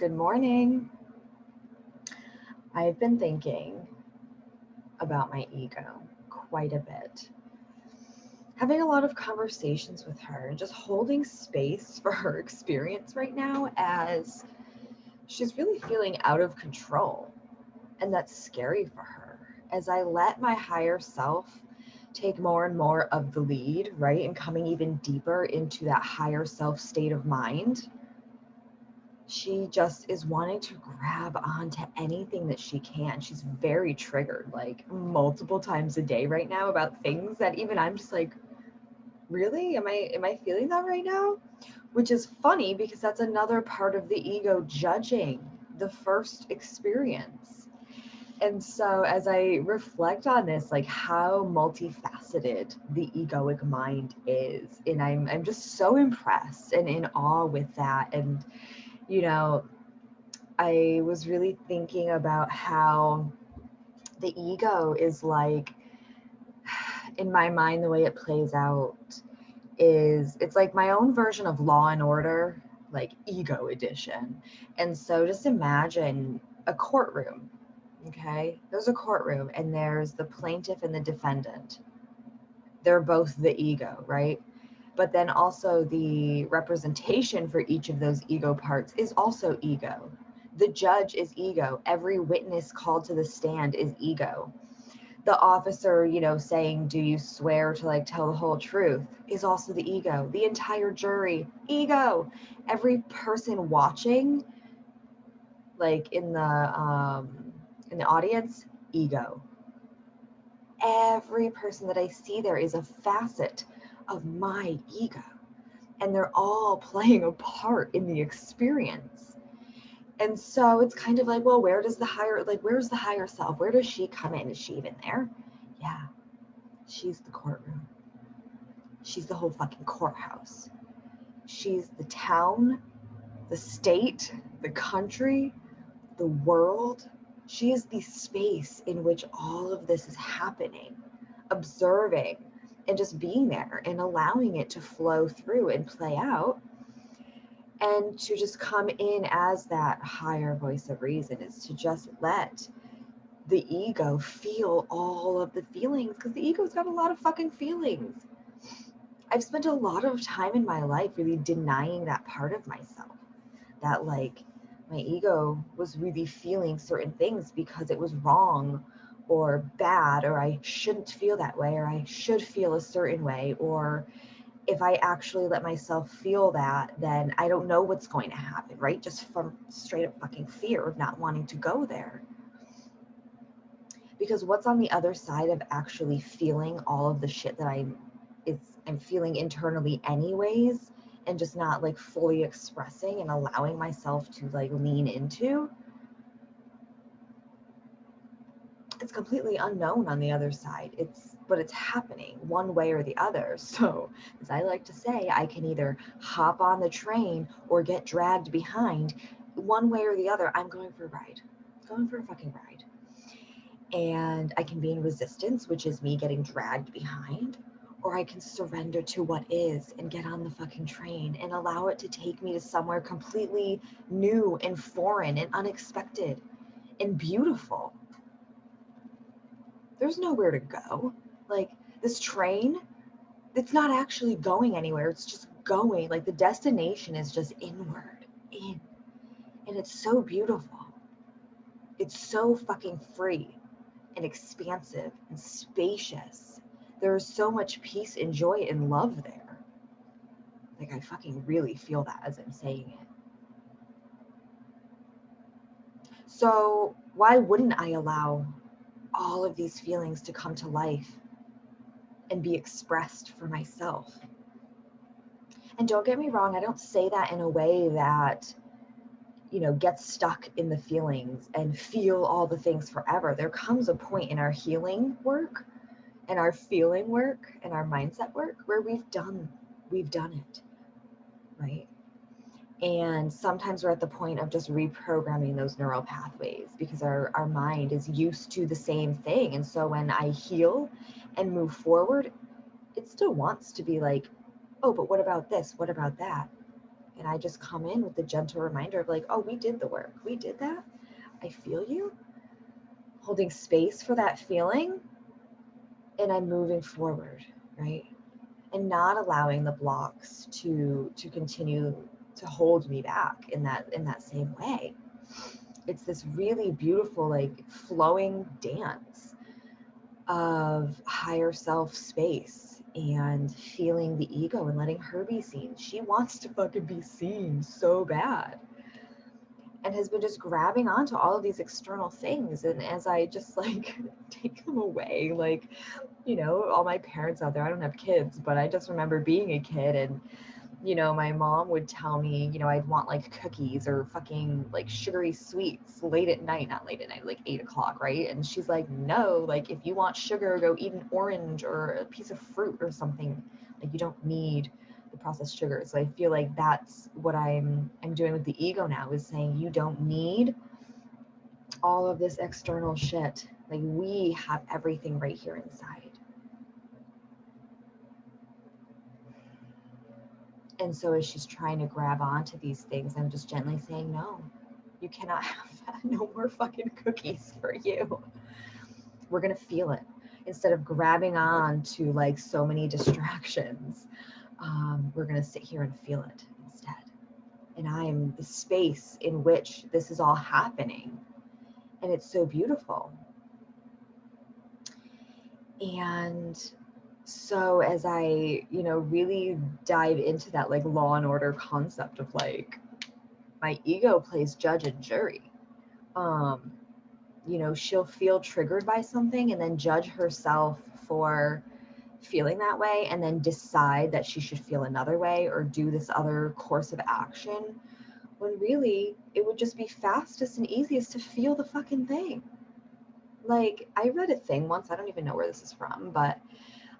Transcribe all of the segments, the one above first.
Good morning. I've been thinking about my ego quite a bit. Having a lot of conversations with her and just holding space for her experience right now as she's really feeling out of control. And that's scary for her. As I let my higher self take more and more of the lead, right? And coming even deeper into that higher self state of mind, she just is wanting to grab onto anything that she can. She's very triggered, like multiple times a day right now about things that even I'm just like, really? Am I feeling that right now? Which is funny because that's another part of the ego judging the first experience. And so as I reflect on this, like how multifaceted the egoic mind is, and I'm just so impressed and in awe with that. And you know, I was really thinking about how the ego is like, in my mind, the way it plays out is it's like my own version of Law and Order, like ego edition. And so just imagine a courtroom, okay? There's a courtroom and there's the plaintiff and the defendant. They're both the ego, right? But then also the representation for each of those ego parts is also ego. The judge is ego. Every witness called to the stand is ego. The officer, saying, do you swear to like tell the whole truth, is also the ego. The entire jury, ego. Every person watching, like in the audience, ego. Every person that I see there is a facet of my ego. And they're all playing a part in the experience. And so it's kind of like, well, where's the higher self? Where does she come in? Is she even there? Yeah, she's the courtroom. She's the whole fucking courthouse. She's the town, the state, the country, the world. She is the space in which all of this is happening, observing and just being there and allowing it to flow through and play out. And to just come in as that higher voice of reason is to just let the ego feel all of the feelings, because the ego's got a lot of fucking feelings. I've spent a lot of time in my life really denying that part of myself, that like my ego was really feeling certain things because it was wrong or bad, or I shouldn't feel that way, or I should feel a certain way, or if I actually let myself feel that, then I don't know what's going to happen, right? Just from straight up fucking fear of not wanting to go there. Because what's on the other side of actually feeling all of the shit that I'm feeling internally anyways, and just not like fully expressing and allowing myself to like lean into, it's completely unknown on the other side. But it's happening one way or the other. So as I like to say, I can either hop on the train or get dragged behind. One way or the other, I'm going for a ride. Going for a fucking ride. And I can be in resistance, which is me getting dragged behind, or I can surrender to what is and get on the fucking train and allow it to take me to somewhere completely new and foreign and unexpected and beautiful. There's nowhere to go. Like this train, it's not actually going anywhere. It's just going. Like the destination is just inward, in. And it's so beautiful. It's so fucking free and expansive and spacious. There is so much peace and joy and love there. Like I fucking really feel that as I'm saying it. So why wouldn't I allow all of these feelings to come to life and be expressed for myself? And don't get me wrong, I don't say that in a way that, get stuck in the feelings and feel all the things forever. There comes a point in our healing work and our feeling work and our mindset work where we've done it, right? And sometimes we're at the point of just reprogramming those neural pathways because our mind is used to the same thing. And so when I heal and move forward, it still wants to be like, oh, but what about this? What about that? And I just come in with the gentle reminder of like, oh, we did the work. We did that. I feel you. Holding space for that feeling. And I'm moving forward, right? And not allowing the blocks to continue to hold me back in that same way. It's this really beautiful, like, flowing dance of higher self space and feeling the ego and letting her be seen. She wants to fucking be seen so bad, and has been just grabbing onto all of these external things. And as I just like take them away, like, you know, all my parents out there, I don't have kids, but I just remember being a kid, and you know, my mom would tell me, you know, I'd want like cookies or fucking like sugary sweets late at night, not late at night, like 8 o'clock, right? And she's like, no, like if you want sugar, go eat an orange or a piece of fruit or something. Like you don't need the processed sugar. So I feel like that's what I'm doing with the ego now, is saying you don't need all of this external shit. Like we have everything right here inside. And so as she's trying to grab onto these things, I'm just gently saying, no, you cannot have that. No more fucking cookies for you. We're going to feel it. Instead of grabbing on to like so many distractions, we're going to sit here and feel it instead. And I'm the space in which this is all happening. And it's so beautiful. And so as I, you know, really dive into that like law and order concept of like, my ego plays judge and jury. You know, she'll feel triggered by something and then judge herself for feeling that way, and then decide that she should feel another way or do this other course of action, when really it would just be fastest and easiest to feel the fucking thing. Like, I read a thing once, I don't even know where this is from, but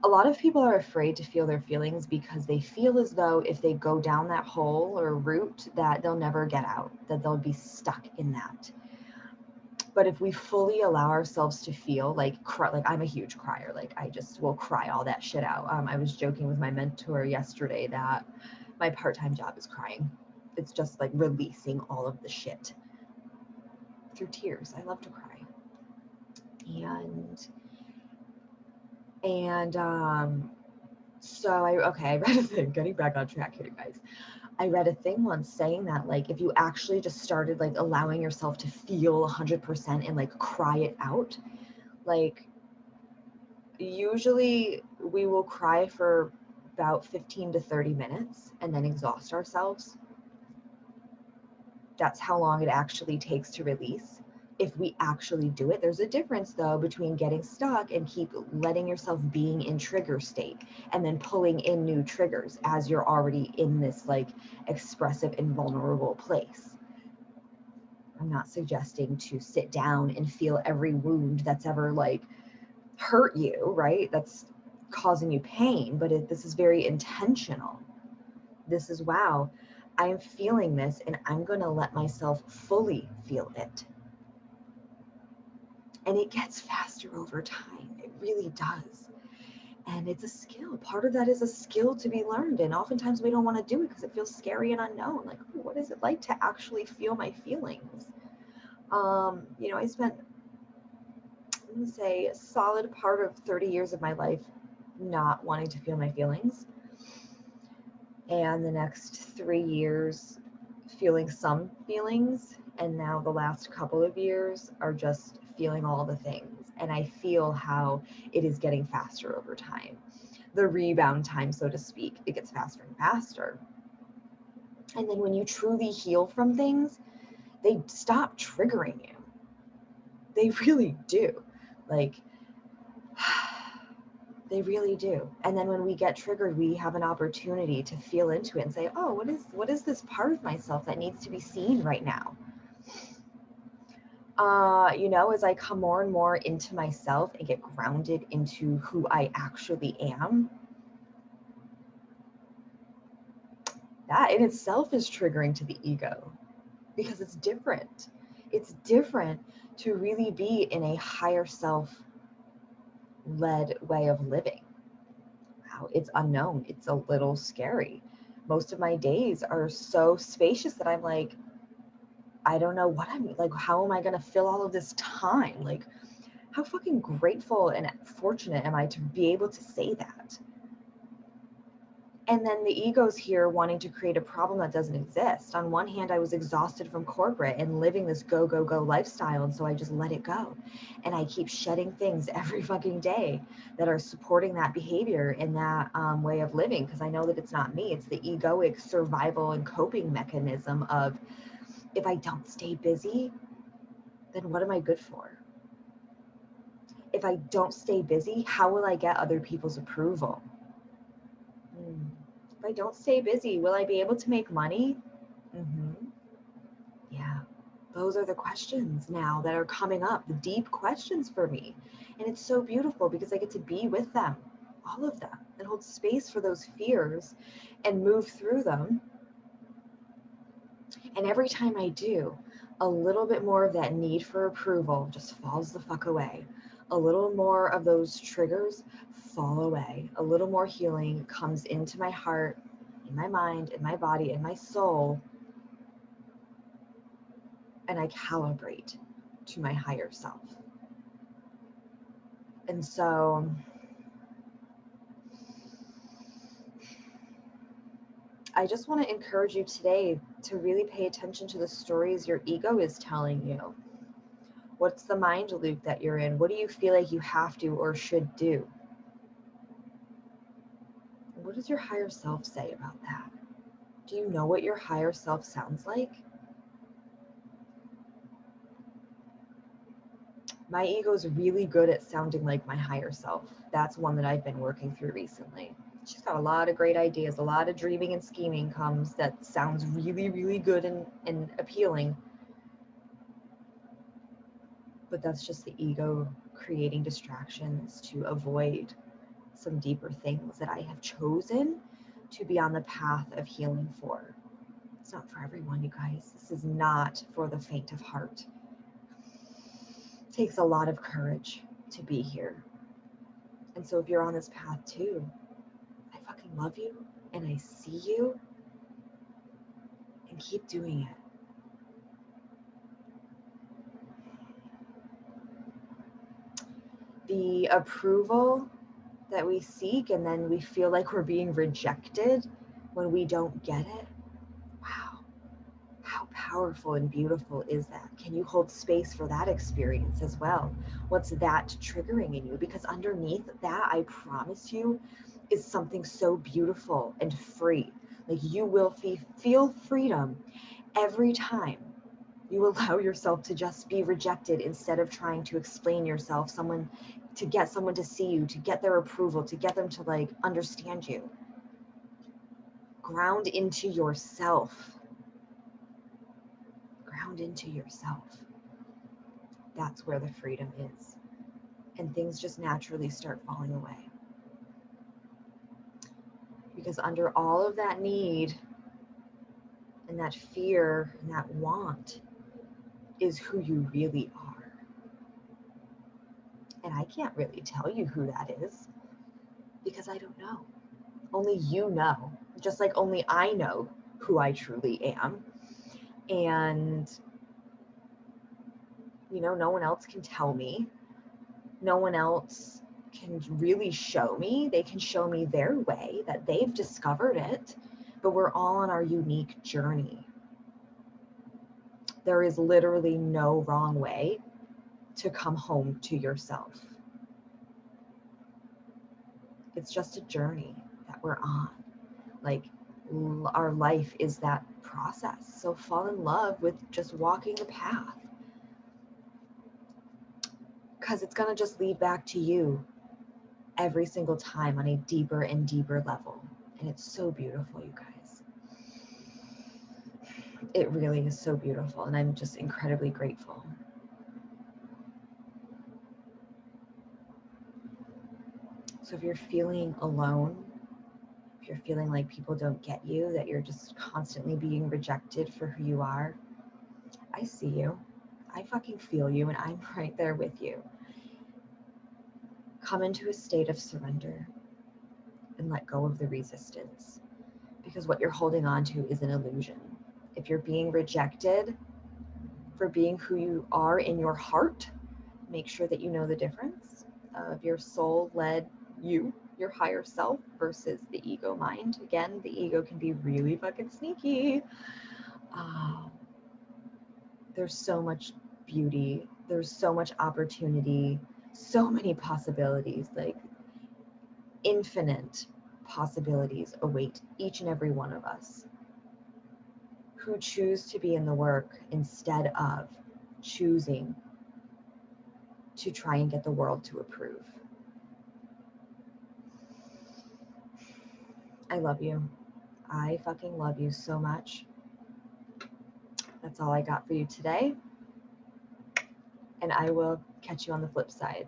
a lot of people are afraid to feel their feelings because they feel as though if they go down that hole or route that they'll never get out, that they'll be stuck in that. But if we fully allow ourselves to feel, like cry, like I'm a huge crier, like I just will cry all that shit out. I was joking with my mentor yesterday that my part-time job is crying. It's just like releasing all of the shit through tears. I love to cry. So I read a thing, getting back on track here, guys. I read a thing once saying that, like, if you actually just started like allowing yourself to feel 100% and like cry it out, like usually we will cry for about 15 to 30 minutes and then exhaust ourselves. That's how long it actually takes to release. If we actually do it, there's a difference though between getting stuck and keep letting yourself being in trigger state and then pulling in new triggers as you're already in this like expressive and vulnerable place. I'm not suggesting to sit down and feel every wound that's ever like hurt you, right? That's causing you pain, but this is very intentional. This is, wow, I'm feeling this and I'm going to let myself fully feel it. And it gets faster over time. It really does. And it's a skill. Part of that is a skill to be learned. And oftentimes we don't want to do it because it feels scary and unknown. Like, oh, what is it like to actually feel my feelings? You know, I spent, I'm going to say, a solid part of 30 years of my life not wanting to feel my feelings. And the next 3 years feeling some feelings. And now the last couple of years are just feeling all the things. And I feel how it is getting faster over time. The rebound time, so to speak, it gets faster and faster. And then when you truly heal from things, they stop triggering you. They really do. Like, they really do. And then when we get triggered, we have an opportunity to feel into it and say, oh, what is this part of myself that needs to be seen right now? You know, as I come more and more into myself and get grounded into who I actually am, that in itself is triggering to the ego because it's different. It's different to really be in a higher self-led way of living. Wow, it's unknown. It's a little scary. Most of my days are so spacious that I'm like, I don't know what I'm like, how am I going to fill all of this time? Like, how fucking grateful and fortunate am I to be able to say that? And then the ego's here wanting to create a problem that doesn't exist. On one hand, I was exhausted from corporate and living this go, go, go lifestyle. And so I just let it go. And I keep shedding things every fucking day that are supporting that behavior and that way of living. Because I know that it's not me. It's the egoic survival and coping mechanism of, if I don't stay busy, then what am I good for? If I don't stay busy, how will I get other people's approval? If I don't stay busy, will I be able to make money? Yeah, those are the questions now that are coming up, the deep questions for me. And it's so beautiful because I get to be with them, all of them, and hold space for those fears and move through them. And every time I do, a little bit more of that need for approval just falls the fuck away. A little more of those triggers fall away. A little more healing comes into my heart, in my mind, in my body, in my soul. And I calibrate to my higher self. And so I just want to encourage you today to really pay attention to the stories your ego is telling you. What's the mind loop that you're in? What do you feel like you have to or should do? What does your higher self say about that? Do you know what your higher self sounds like? My ego is really good at sounding like my higher self. That's one that I've been working through recently. She's got a lot of great ideas. A lot of dreaming and scheming comes that sounds really, really good and appealing. But that's just the ego creating distractions to avoid some deeper things that I have chosen to be on the path of healing for. It's not for everyone, you guys. This is not for the faint of heart. It takes a lot of courage to be here. And so if you're on this path too, I fucking love you and I see you, and keep doing it. The approval that we seek and then we feel like we're being rejected when we don't get it. Wow. How powerful and beautiful is that? Can you hold space for that experience as well? What's that triggering in you? Because underneath that, I promise you, is something so beautiful and free. Like you will feel freedom every time you allow yourself to just be rejected instead of trying to explain yourself, to get someone to see you, to get their approval, to get them to like understand you. Ground into yourself. Ground into yourself. That's where the freedom is. And things just naturally start falling away. Because under all of that need and that fear and that want is who you really are. And I can't really tell you who that is because I don't know. Only you know, just like only I know who I truly am. And, no one else can tell me. No one else can really show me. They can show me their way that they've discovered it, but we're all on our unique journey. There is literally no wrong way to come home to yourself. It's just a journey that we're on. Like our life is that process. So fall in love with just walking the path. Because it's going to just lead back to you every single time on a deeper and deeper level. And it's so beautiful, you guys. It really is so beautiful. And I'm just incredibly grateful. So if you're feeling alone, if you're feeling like people don't get you, that you're just constantly being rejected for who you are, I see you. I fucking feel you, and I'm right there with you. Come into a state of surrender and let go of the resistance. because what you're holding on to is an illusion. If you're being rejected for being who you are in your heart, make sure that you know the difference of your soul-led you, your higher self, versus the ego mind. Again, the ego can be really fucking sneaky. There's so much beauty, there's so much opportunity, so many possibilities, like infinite possibilities await each and every one of us who choose to be in the work instead of choosing to try and get the world to approve. I love you. I fucking love you so much. That's all I got for you today. And I will catch you on the flip side.